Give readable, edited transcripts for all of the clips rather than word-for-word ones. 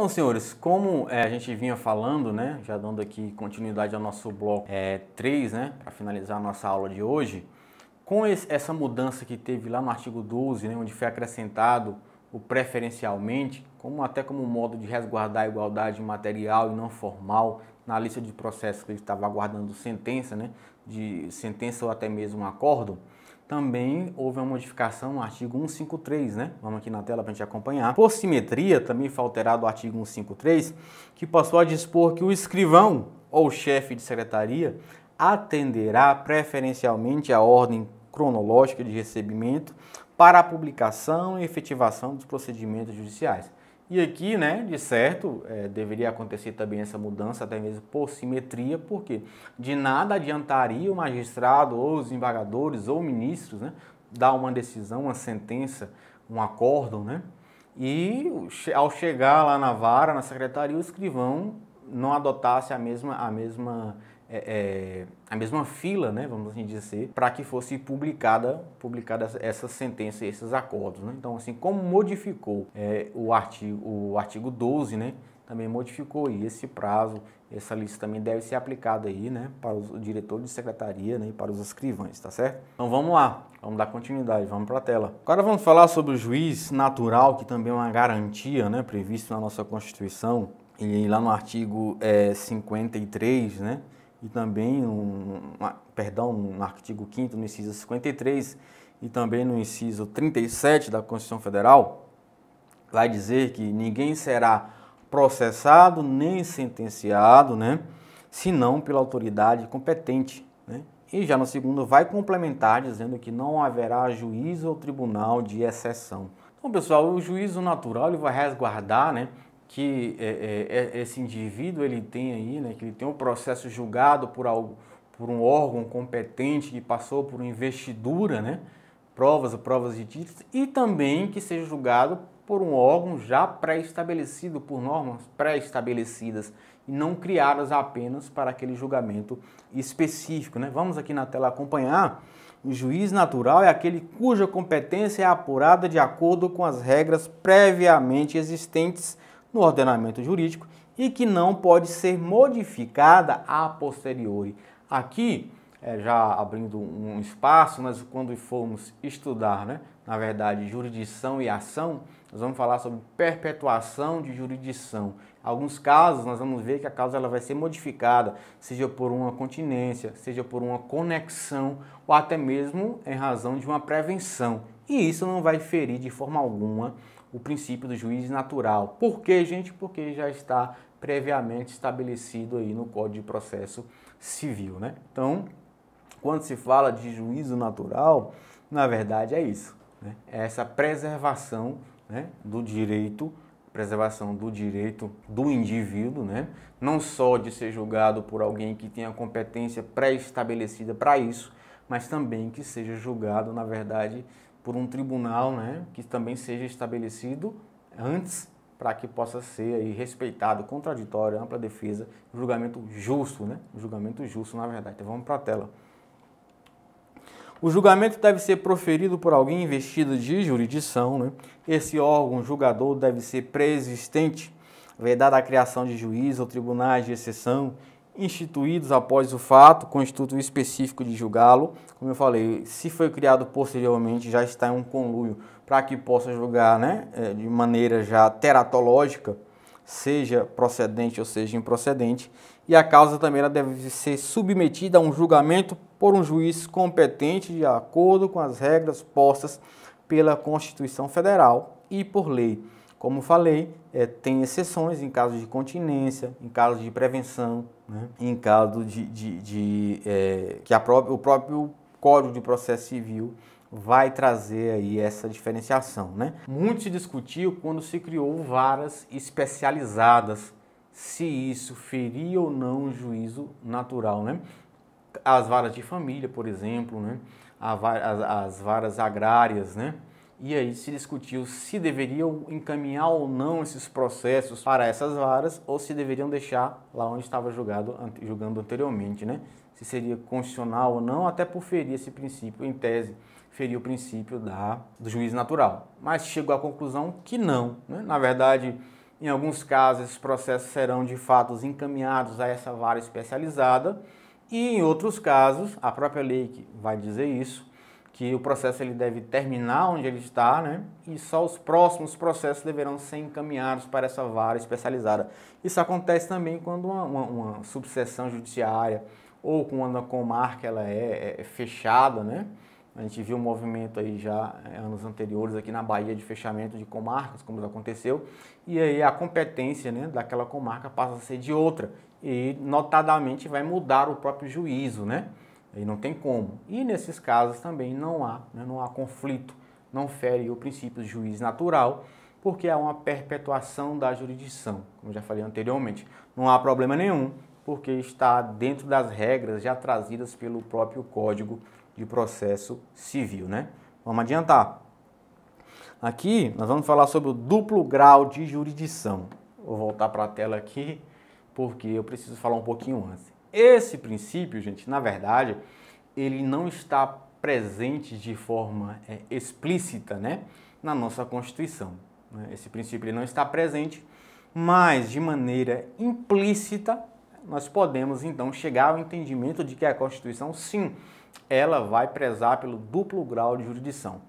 Então, senhores, como a gente vinha falando, né, já dando aqui continuidade ao nosso bloco 3, né, para finalizar a nossa aula de hoje, com essa mudança que teve lá no artigo 12, né, onde foi acrescentado o preferencialmente, até como modo de resguardar a igualdade material e não formal na lista de processos que ele estava aguardando sentença, né, de sentença ou até mesmo um acórdão, também houve uma modificação no artigo 153, né? Vamos aqui na tela para a gente acompanhar. Por simetria, também foi alterado o artigo 153, que passou a dispor que o escrivão ou chefe de secretaria atenderá preferencialmente à ordem cronológica de recebimento para a publicação e efetivação dos procedimentos judiciais. E aqui, né, de certo, deveria acontecer também essa mudança, até mesmo por simetria, porque de nada adiantaria o magistrado ou os embargadores ou ministros, né, dar uma decisão, uma sentença, um acórdão, né, e ao chegar lá na vara, na secretaria, o escrivão não adotasse a mesma fila, né, vamos assim dizer, para que fosse publicada essa sentença e esses acordos, né? Então, assim, como modificou o artigo 12, né, também modificou aí esse prazo, essa lista também deve ser aplicada aí, né, para os diretores de secretaria, né, e para os escrivães, tá certo? Então vamos lá, vamos dar continuidade, vamos para a tela. Agora vamos falar sobre o juiz natural, que também é uma garantia, né, prevista na nossa Constituição, e lá no artigo 53, né, e também no artigo 5º, no inciso 53, e também no inciso 37 da Constituição Federal, vai dizer que ninguém será processado nem sentenciado, né, senão pela autoridade competente, né? E já no segundo vai complementar dizendo que não haverá juízo ou tribunal de exceção. Então, pessoal, o juízo natural ele vai resguardar, né, que esse indivíduo ele tem aí, né, que ele tem um processo julgado por um órgão competente que passou por uma investidura, né, provas de títulos, e também que seja julgado por um órgão já pré-estabelecido, por normas pré-estabelecidas e não criadas apenas para aquele julgamento específico, né? Vamos aqui na tela acompanhar. O juiz natural é aquele cuja competência é apurada de acordo com as regras previamente existentes no ordenamento jurídico e que não pode ser modificada a posteriori. Aqui, já abrindo um espaço, mas quando formos estudar, né, na verdade, jurisdição e ação, nós vamos falar sobre perpetuação de jurisdição. Em alguns casos, nós vamos ver que a causa ela vai ser modificada, seja por uma continência, seja por uma conexão, ou até mesmo em razão de uma prevenção. E isso não vai ferir de forma alguma o princípio do juiz natural. Por quê, gente? Porque já está previamente estabelecido aí no Código de Processo Civil, né? Então, quando se fala de juízo natural, na verdade é isso, né? É essa preservação, né, do direito do indivíduo, né? Não só de ser julgado por alguém que tenha competência pré-estabelecida para isso, mas também que seja julgado, na verdade, por um tribunal, né, que também seja estabelecido antes para que possa ser aí respeitado, contraditório, ampla defesa, julgamento justo, né? Julgamento justo, na verdade. Então vamos para a tela. O julgamento deve ser proferido por alguém investido de jurisdição, né? Esse órgão julgador deve ser pré-existente, vedada a criação de juízes ou tribunais de exceção, instituídos após o fato, com instituto específico de julgá-lo. Como eu falei, se foi criado posteriormente, já está em um conluio para que possa julgar, né, de maneira já teratológica, seja procedente ou seja improcedente. E a causa também ela deve ser submetida a um julgamento por um juiz competente de acordo com as regras postas pela Constituição Federal e por lei. Como falei, tem exceções em caso de continência, em caso de prevenção, né? Em caso que o próprio Código de Processo Civil vai trazer aí essa diferenciação, né? Muito se discutiu quando se criou varas especializadas, se isso feria ou não o juízo natural, né? As varas de família, por exemplo, né? As varas agrárias, né? E aí se discutiu se deveriam encaminhar ou não esses processos para essas varas ou se deveriam deixar lá onde estava julgando anteriormente, né? Se seria constitucional ou não, até por ferir esse princípio, em tese, ferir o princípio do juízo natural. Mas chegou à conclusão que não, né? Na verdade, Em alguns casos, esses processos serão de fato encaminhados a essa vara especializada e em outros casos, a própria lei que vai dizer isso, que o processo ele deve terminar onde ele está, né? E só os próximos processos deverão ser encaminhados para essa vara especializada. Isso acontece também quando uma subseção judiciária ou quando a comarca ela é fechada, né? A gente viu um movimento aí já anos anteriores aqui na Bahia de fechamento de comarcas, como isso aconteceu, e aí a competência, né, daquela comarca passa a ser de outra e notadamente vai mudar o próprio juízo, né? Aí não tem como. E nesses casos também não há, né, não há conflito, não fere o princípio do juiz natural, porque há uma perpetuação da jurisdição, como já falei anteriormente. Não há problema nenhum, porque está dentro das regras já trazidas pelo próprio Código de Processo Civil, né? Vamos adiantar. Aqui nós vamos falar sobre o duplo grau de jurisdição. Vou voltar para a tela aqui, porque eu preciso falar um pouquinho antes. Esse princípio, gente, na verdade, ele não está presente de forma explícita, né, na nossa Constituição. Esse princípio ele não está presente, mas de maneira implícita nós podemos então chegar ao entendimento de que a Constituição, sim, ela vai prezar pelo duplo grau de jurisdição.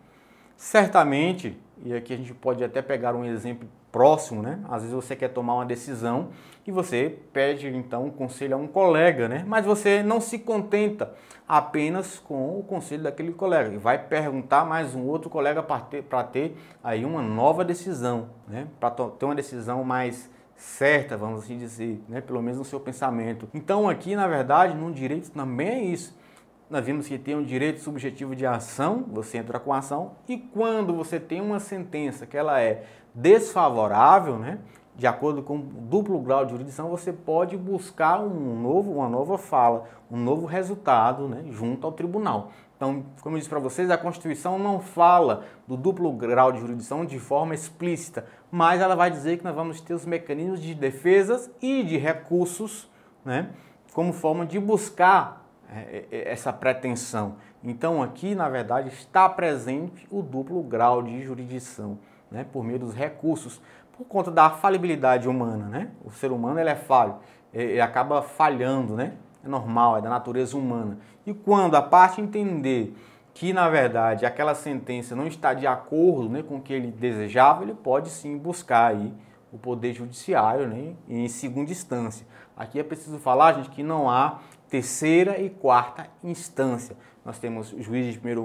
Certamente, e aqui a gente pode até pegar um exemplo próximo, né? Às vezes você quer tomar uma decisão e você pede então um conselho a um colega, né? Mas você não se contenta apenas com o conselho daquele colega, e vai perguntar mais um outro colega para ter aí uma nova decisão, né? Para ter uma decisão mais certa, vamos assim dizer, né? Pelo menos no seu pensamento. Então aqui, na verdade, no direito também é isso. Nós vimos que tem um direito subjetivo de ação, você entra com a ação, e quando você tem uma sentença que ela é desfavorável, né, de acordo com o duplo grau de jurisdição, você pode buscar uma nova fala, um novo resultado, né, junto ao tribunal. Então, como eu disse para vocês, a Constituição não fala do duplo grau de jurisdição de forma explícita, mas ela vai dizer que nós vamos ter os mecanismos de defesas e de recursos, né, como forma de buscar essa pretensão. Então aqui, na verdade, está presente o duplo grau de jurisdição, né, por meio dos recursos, por conta da falibilidade humana, né? O ser humano ele é falho, ele acaba falhando, né? É normal, é da natureza humana. E quando a parte entender que, na verdade, aquela sentença não está de acordo, né, com o que ele desejava, ele pode sim buscar aí o poder judiciário, né, em segunda instância. Aqui é preciso falar, gente, que não há terceira e quarta instância. Nós temos juiz de primeiro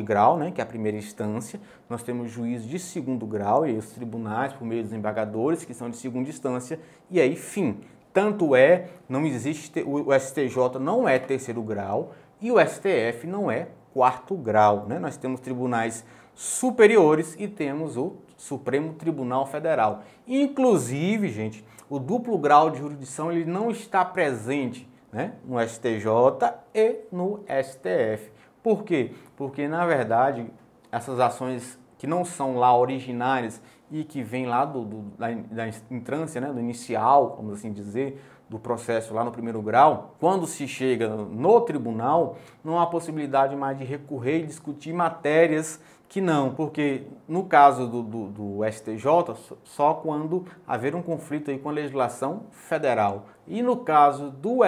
grau, né, que é a primeira instância. Nós temos juiz de segundo grau e os tribunais, por meio dos desembargadores, que são de segunda instância. E aí, fim. Tanto é, não existe, o STJ não é terceiro grau e o STF não é quarto grau, né? Nós temos tribunais superiores e temos o Supremo Tribunal Federal. Inclusive, gente, o duplo grau de jurisdição ele não está presente, né, no STJ e no STF. Por quê? Porque, na verdade, essas ações que não são lá originárias e que vêm lá da entrância, né, do inicial, vamos assim dizer, do processo lá no primeiro grau, quando se chega no tribunal, não há possibilidade mais de recorrer e discutir matérias que não, porque no caso do STJ, só quando haver um conflito aí com a legislação federal. E no caso do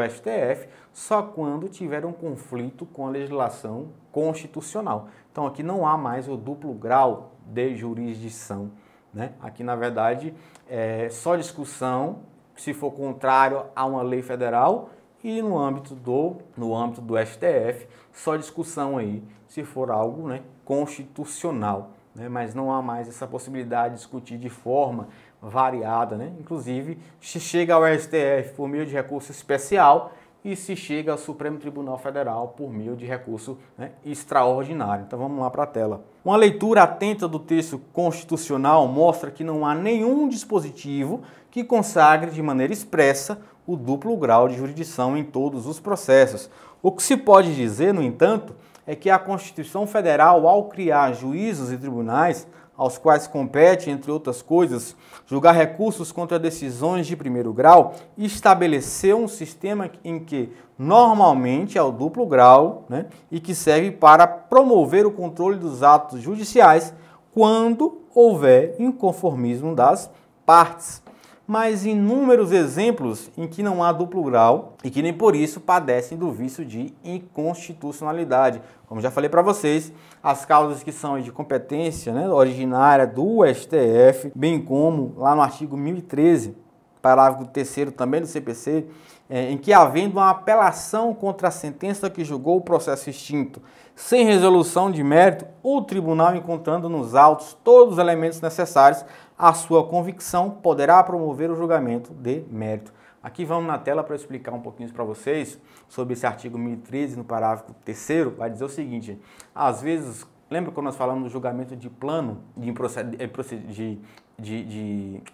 STF, só quando tiver um conflito com a legislação constitucional. Então aqui não há mais o duplo grau de jurisdição, né? Aqui, na verdade, é só discussão se for contrário a uma lei federal e no âmbito do STF, só discussão aí se for algo, né, constitucional, né? Mas não há mais essa possibilidade de discutir de forma variada, né? Inclusive, se chega ao STF por meio de recurso especial e se chega ao Supremo Tribunal Federal por meio de recurso, né, extraordinário. Então vamos lá para a tela. Uma leitura atenta do texto constitucional mostra que não há nenhum dispositivo que consagre de maneira expressa o duplo grau de jurisdição em todos os processos. O que se pode dizer, no entanto, é que a Constituição Federal, ao criar juízos e tribunais, aos quais compete, entre outras coisas, julgar recursos contra decisões de primeiro grau, estabeleceu um sistema em que normalmente é o duplo grau, né, e que serve para promover o controle dos atos judiciais quando houver inconformismo das partes, mas inúmeros exemplos em que não há duplo grau e que nem por isso padecem do vício de inconstitucionalidade. Como já falei para vocês, as causas que são de competência, né, originária do STF, bem como lá no artigo 1013, parágrafo 3º também do CPC, em que havendo uma apelação contra a sentença que julgou o processo extinto sem resolução de mérito, o tribunal, encontrando nos autos todos os elementos necessários à sua convicção, poderá promover o julgamento de mérito. Aqui vamos na tela para explicar um pouquinho para vocês sobre esse artigo 1013, no parágrafo 3º, vai dizer o seguinte: às vezes, lembra quando nós falamos do julgamento de plano,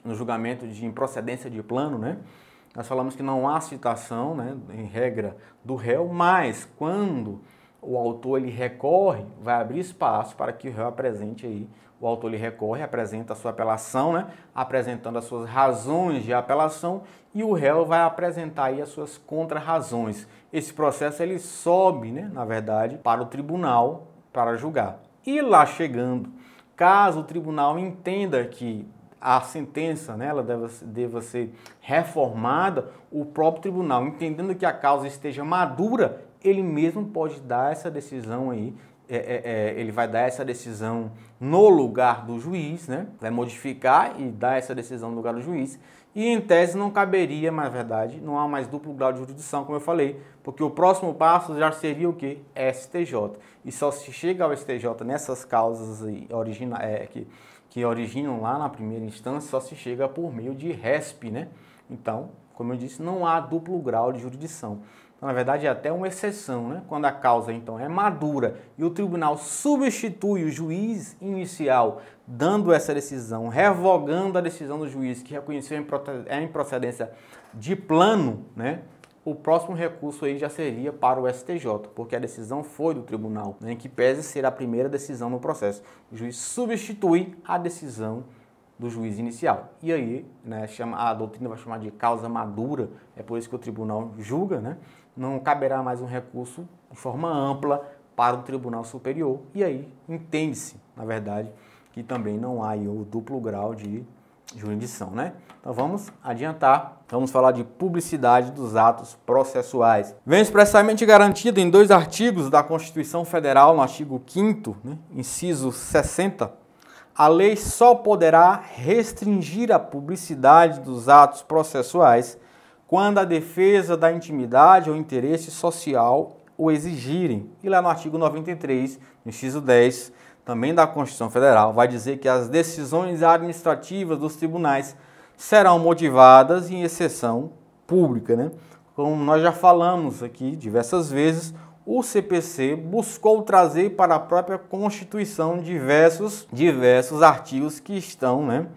no julgamento de improcedência de plano, né? Nós falamos que não há citação, né, em regra, do réu, mas quando o autor ele recorre, vai abrir espaço para que o réu apresente aí. O autor ele recorre, apresenta a sua apelação, né, apresentando as suas razões de apelação, e o réu vai apresentar aí as suas contrarrazões. Esse processo ele sobe, né, na verdade, para o tribunal para julgar. E lá chegando, caso o tribunal entenda que a sentença, né, ela deva ser reformada, o próprio tribunal, entendendo que a causa esteja madura, ele mesmo pode dar essa decisão aí, ele vai dar essa decisão no lugar do juiz, né, vai modificar e dar essa decisão no lugar do juiz, e em tese não caberia, na verdade, não há mais duplo grau de jurisdição, como eu falei, porque o próximo passo já seria o quê? STJ. E só se chega ao STJ nessas causas que originam lá na primeira instância, só se chega por meio de RESP, né? Então, como eu disse, não há duplo grau de jurisdição. Então, na verdade, é até uma exceção, né? Quando a causa, então, é madura e o tribunal substitui o juiz inicial, dando essa decisão, revogando a decisão do juiz que reconheceu a improcedência de plano, né? O próximo recurso aí já seria para o STJ, porque a decisão foi do tribunal, né, em que pese ser a primeira decisão no processo. O juiz substitui a decisão do juiz inicial. E aí, né, a doutrina vai chamar de causa madura, é por isso que o tribunal julga, né? Não caberá mais um recurso de forma ampla para o Tribunal Superior. E aí, entende-se, na verdade, que também não há aí o duplo grau de jurisdição, né? Então vamos adiantar, vamos falar de publicidade dos atos processuais. Vem expressamente garantido em 2 artigos da Constituição Federal, no artigo 5º, né, inciso 60, a lei só poderá restringir a publicidade dos atos processuais quando a defesa da intimidade ou interesse social o exigirem. E lá no artigo 93, inciso 10, também da Constituição Federal, vai dizer que as decisões administrativas dos tribunais serão motivadas em exceção pública, né? Como nós já falamos aqui diversas vezes, o CPC buscou trazer para a própria Constituição diversos artigos que estão, né,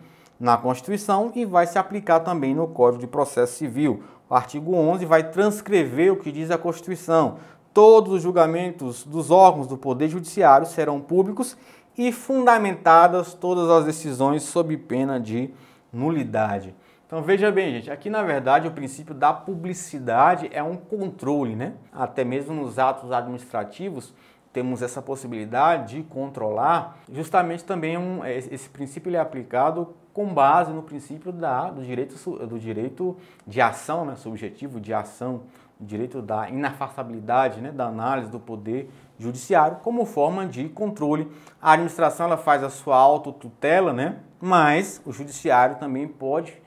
na Constituição e vai se aplicar também no Código de Processo Civil. O artigo 11 vai transcrever o que diz a Constituição. Todos os julgamentos dos órgãos do Poder Judiciário serão públicos e fundamentadas todas as decisões sob pena de nulidade. Então veja bem, gente, aqui na verdade o princípio da publicidade é um controle, né? Até mesmo nos atos administrativos temos essa possibilidade de controlar. Justamente também esse princípio ele é aplicado com base no princípio do direito de ação, né? Subjetivo de ação, o direito da inafastabilidade, né? Da análise do poder judiciário como forma de controle. A administração ela faz a sua autotutela, né? Mas o judiciário também pode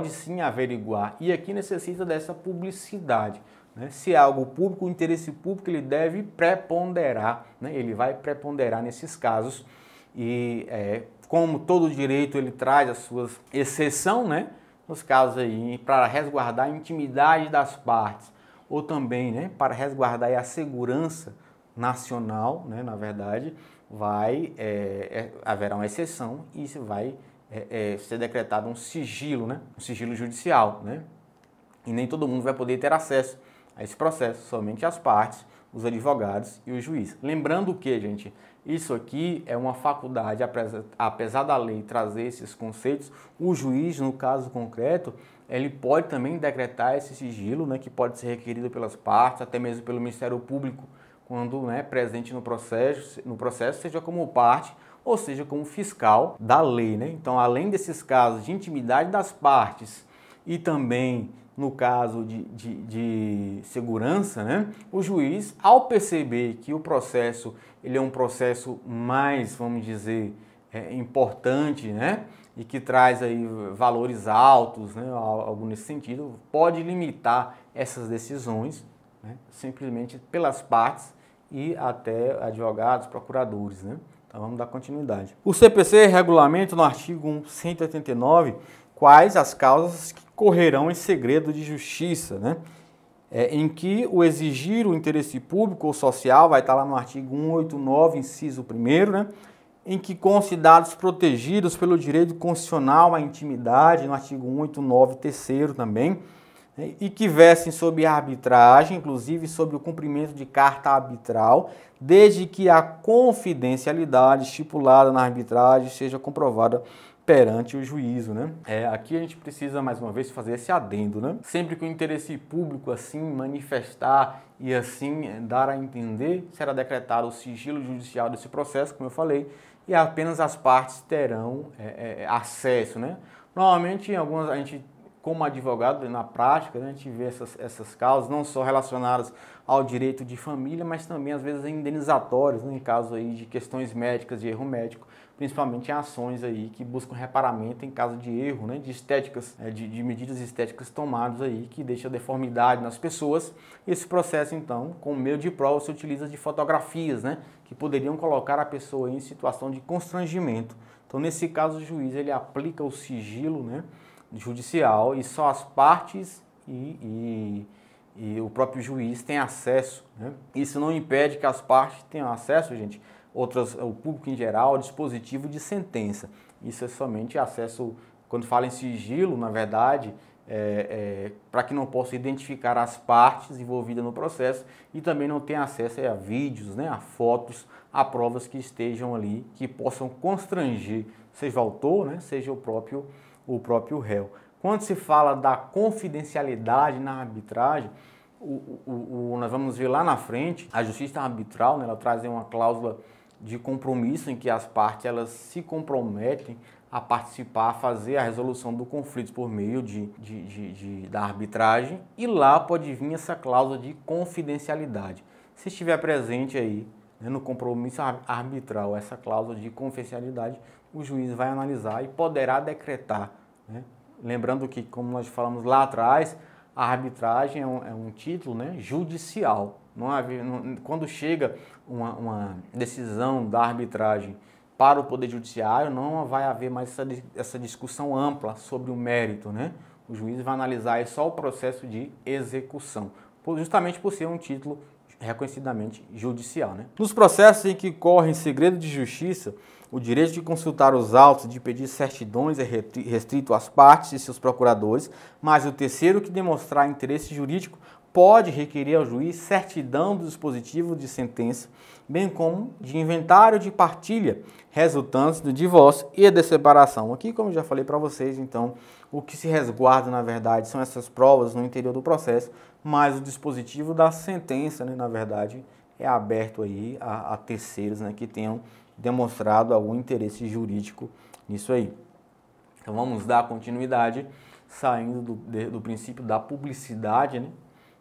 sim averiguar. E aqui necessita dessa publicidade, né? Se é algo público, o interesse público ele deve preponderar, né? Ele vai preponderar nesses casos. E como todo direito ele traz as suas exceções, né? Nos casos aí, para resguardar a intimidade das partes, ou também, né, para resguardar a segurança nacional, né, na verdade, haverá uma exceção e isso vai ser decretado um sigilo, né, um sigilo judicial, né, e nem todo mundo vai poder ter acesso a esse processo, somente as partes, os advogados e o juiz. Lembrando que, gente, isso aqui é uma faculdade, apesar da lei trazer esses conceitos, o juiz, no caso concreto, ele pode também decretar esse sigilo, né, que pode ser requerido pelas partes, até mesmo pelo Ministério Público, quando, né, presente no processo, seja como parte ou seja, como fiscal da lei, né? Então, além desses casos de intimidade das partes e também no caso de segurança, né? O juiz, ao perceber que o processo ele é um processo mais, vamos dizer, importante, né? E que traz aí valores altos, né? Algo nesse sentido, pode limitar essas decisões, né? Simplesmente pelas partes e até advogados, procuradores, né? Então vamos dar continuidade. O CPC regulamenta no artigo 189 quais as causas que correrão em segredo de justiça, né? Em que o exigir o interesse público ou social, vai estar lá no artigo 189, inciso 1º, né? Em que constem dados protegidos pelo direito constitucional à intimidade, no artigo 189, 3º também, né? E que versem sobre a arbitragem, inclusive sobre o cumprimento de carta arbitral, desde que a confidencialidade estipulada na arbitragem seja comprovada perante o juízo, né? Aqui a gente precisa, mais uma vez, fazer esse adendo, né? Sempre que o interesse público assim manifestar e assim dar a entender, será decretado o sigilo judicial desse processo, como eu falei, e apenas as partes terão acesso, né? Normalmente, a gente, como advogado, na prática, né, a gente vê essas causas não só relacionadas ao direito de família, mas também, às vezes, indenizatórios, né, em caso aí de questões médicas, de erro médico, principalmente em ações aí que buscam reparamento em caso de erro, né, de estéticas, de medidas estéticas tomadas aí que deixa deformidade nas pessoas. Esse processo, então, com meio de prova, se utiliza de fotografias, né, que poderiam colocar a pessoa em situação de constrangimento. Então, nesse caso, o juiz ele aplica o sigilo, né, judicial e só as partes e o próprio juiz têm acesso, né? Isso não impede que as partes tenham acesso, gente, o público em geral, ao dispositivo de sentença. Isso é somente acesso, quando fala em sigilo, na verdade, para que não possa identificar as partes envolvidas no processo e também não tenha acesso a vídeos, né, a fotos, a provas que estejam ali, que possam constranger, seja o autor, né, seja o próprio réu. Quando se fala da confidencialidade na arbitragem, nós vamos ver lá na frente, a justiça arbitral, né, ela traz uma cláusula de compromisso em que as partes elas se comprometem a participar, a fazer a resolução do conflito por meio da arbitragem, e lá pode vir essa cláusula de confidencialidade. Se estiver presente aí, né, no compromisso arbitral, essa cláusula de confidencialidade, o juiz vai analisar e poderá decretar, né? Lembrando que, como nós falamos lá atrás, a arbitragem é um título, né, judicial. Quando chega uma decisão da arbitragem para o Poder Judiciário, não vai haver mais essa discussão ampla sobre o mérito, né? O juiz vai analisar só o processo de execução, justamente por ser um título reconhecidamente judicial, né? Nos processos em que corre segredo de justiça, o direito de consultar os autos, de pedir certidões é restrito às partes e seus procuradores, mas o terceiro que demonstrar interesse jurídico pode requerer ao juiz certidão do dispositivo de sentença, bem como de inventário de partilha resultantes do divórcio e da separação. Aqui, como eu já falei para vocês, então, o que se resguarda, na verdade, são essas provas no interior do processo, mas o dispositivo da sentença, né, na verdade, é aberto aí a terceiros, né, que tenham demonstrado algum interesse jurídico nisso aí. Então vamos dar continuidade, saindo do princípio da publicidade, né?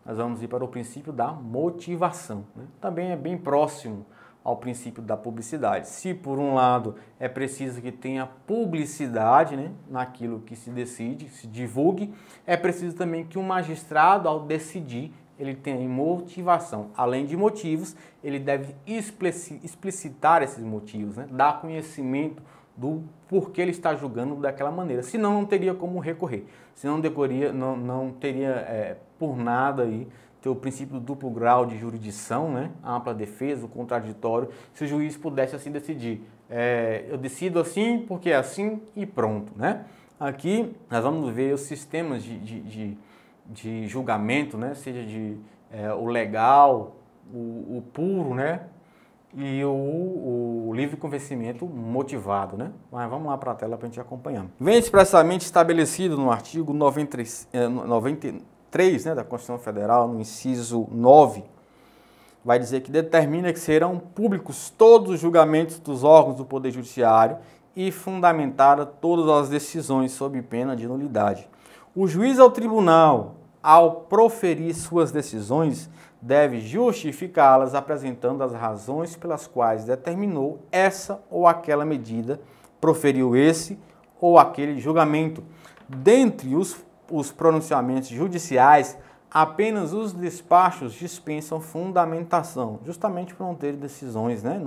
Nós vamos ir para o princípio da motivação, né? Também é bem próximo ao princípio da publicidade. Se por um lado é preciso que tenha publicidade, né, naquilo que se decide, se divulgue, é preciso também que um magistrado, ao decidir, ele tenha motivação. Além de motivos, ele deve explicitar esses motivos, né? Dar conhecimento do porquê ele está julgando daquela maneira. Senão não teria como recorrer. Senão não teria por nada aí ter o princípio do duplo grau de jurisdição, né? A ampla defesa, o contraditório, se o juiz pudesse assim decidir. Eu decido assim porque é assim e pronto, né? Aqui nós vamos ver os sistemas de julgamento, né? Seja o legal, o puro, né? E o livre convencimento motivado, né? Mas vamos lá para a tela para a gente acompanhar. Vem expressamente estabelecido no artigo 93, né, da Constituição Federal, no inciso 9, vai dizer que determina que serão públicos todos os julgamentos dos órgãos do Poder Judiciário e fundamentada todas as decisões sob pena de nulidade. O juiz ao tribunal, ao proferir suas decisões, deve justificá-las apresentando as razões pelas quais determinou essa ou aquela medida, proferiu esse ou aquele julgamento. Dentre os pronunciamentos judiciais, apenas os despachos dispensam fundamentação, justamente por não ter decisões, né?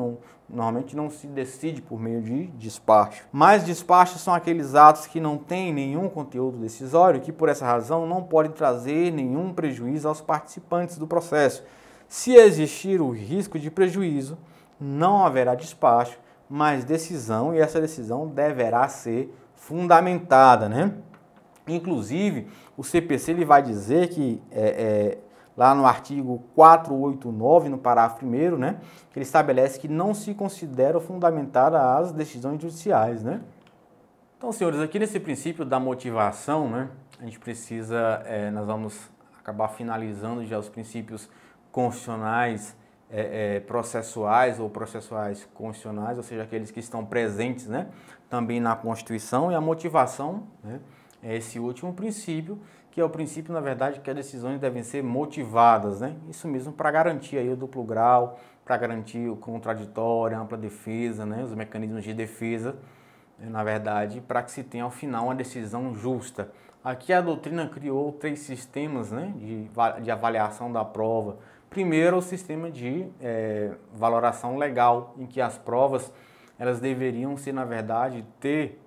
Normalmente não se decide por meio de despacho. Mas despachos são aqueles atos que não têm nenhum conteúdo decisório, que por essa razão não podem trazer nenhum prejuízo aos participantes do processo. Se existir o risco de prejuízo, não haverá despacho, mas decisão, e essa decisão deverá ser fundamentada, né? Inclusive, o CPC ele vai dizer que, lá no artigo 489, no parágrafo 1º, né, que ele estabelece que não se considera fundamentada as decisões judiciais, né? Então, senhores, aqui nesse princípio da motivação, né, a gente precisa, nós vamos acabar finalizando já os princípios constitucionais, processuais ou processuais constitucionais, ou seja, aqueles que estão presentes, né, também na Constituição, e a motivação, né, é esse último princípio, que é o princípio, na verdade, que as decisões devem ser motivadas, né? Isso mesmo, para garantir aí o duplo grau, para garantir o contraditório, a ampla defesa, né? Os mecanismos de defesa, na verdade, para que se tenha, ao final, uma decisão justa. Aqui a doutrina criou 3 sistemas, né, de avaliação da prova. Primeiro, o sistema de valoração legal, em que as provas elas deveriam ser, na verdade, ter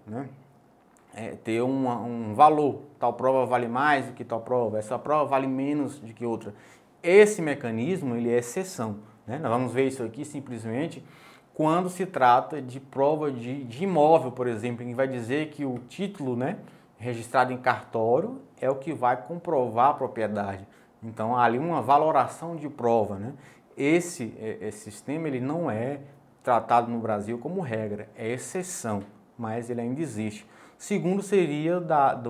um valor. Tal prova vale mais do que tal prova, essa prova vale menos do que outra. Esse mecanismo ele é exceção, né? Nós vamos ver isso aqui simplesmente quando se trata de prova de imóvel, por exemplo, que vai dizer que o título, né, registrado em cartório é o que vai comprovar a propriedade. Então, há ali uma valoração de prova, né? Esse sistema ele não é tratado no Brasil como regra, é exceção, mas ele ainda existe. Segundo seria da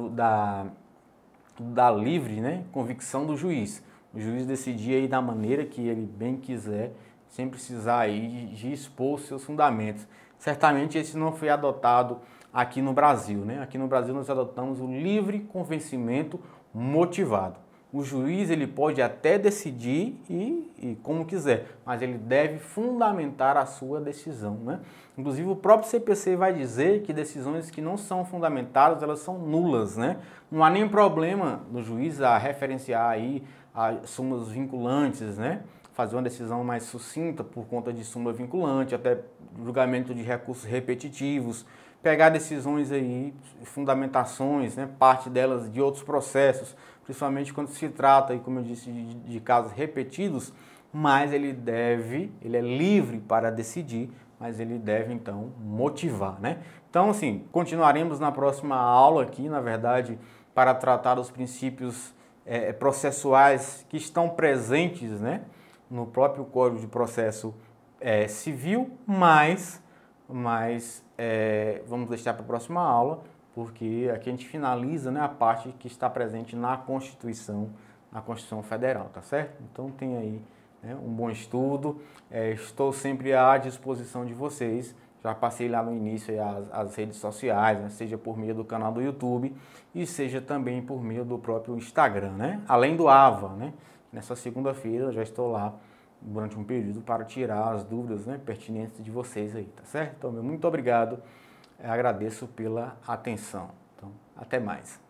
livre, né, convicção do juiz. O juiz decidir aí da maneira que ele bem quiser, sem precisar aí de expor seus fundamentos. Certamente esse não foi adotado aqui no Brasil, né? Aqui no Brasil nós adotamos o livre convencimento motivado. O juiz ele pode até decidir e como quiser, mas ele deve fundamentar a sua decisão, né? Inclusive o próprio CPC vai dizer que decisões que não são fundamentadas, elas são nulas, né? Não há nenhum problema do juiz a referenciar aí as súmulas vinculantes, né? Fazer uma decisão mais sucinta por conta de súmula vinculante, até julgamento de recursos repetitivos, pegar decisões aí, fundamentações, né? Parte delas de outros processos, principalmente quando se trata, aí, como eu disse, de casos repetidos, mas ele é livre para decidir, mas ele deve, então, motivar, né? Então, assim, continuaremos na próxima aula aqui, na verdade, para tratar dos princípios processuais que estão presentes, né, no próprio Código de Processo Civil, mas vamos deixar para a próxima aula, porque aqui a gente finaliza, né, a parte que está presente na Constituição Federal, tá certo? Então tem aí, né, um bom estudo, estou sempre à disposição de vocês, já passei lá no início as redes sociais, né, seja por meio do canal do YouTube e seja também por meio do próprio Instagram, né? Além do AVA, né? Nessa segunda-feira eu já estou lá durante um período para tirar as dúvidas, né, pertinentes de vocês aí, tá certo? Então, muito obrigado, agradeço pela atenção. Então, até mais.